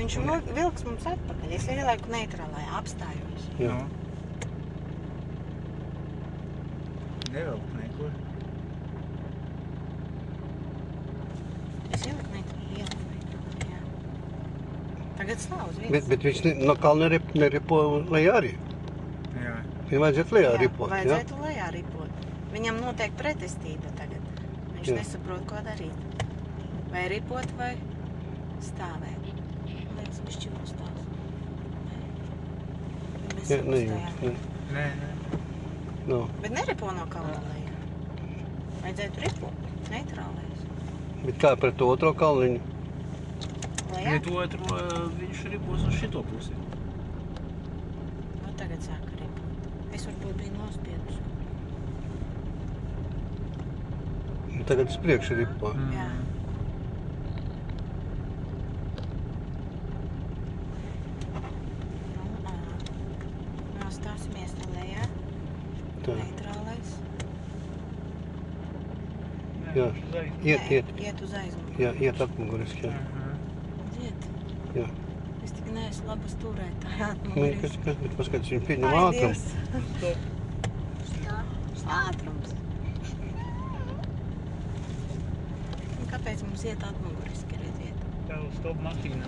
Viņš vilks mums atpakaļ. Es ielaiku neitrālajā, apstājos. Jā. Nevelk nekur. Es ieliku neitrālajā. Tagad stāv uz vietas. Bet viņš no kalna neripo lejā arī? Jā. Viņam vajadzētu lejā ripot, jā? Vajadzētu lejā ripot. Viņam notiek pretestība tagad. Viņš nesaprot, ko darīt. Vai ripot, vai stāvēt. Liekas, bišķi uzstās. Jā, nejūtas, Nē. no. Bet neripo no kalna lejā. Vajadzētu ripot. Neitrālēs. Bet kā pret otro kalniņu? Lejā? Bet otru viņš ripos uz šito pusi. Nu, tagad sāka ripot. Es varbūt biju nospiedus. Tagad uz priekšu ripo. Jā. Nostāsimies lejā. Tā. Neitrālais. Jā. Iet. Iet uz aizmuguri. Jā, iet atmuguriski, jā. Iet. Jā. Es tik neesmu labas turētāja Nu, atmuguriski. bet paskatās, viņi pieņem ātrumu. Ātrums. Kāpēc mums iet atmuguriski, redziet? Tev stop mašīna.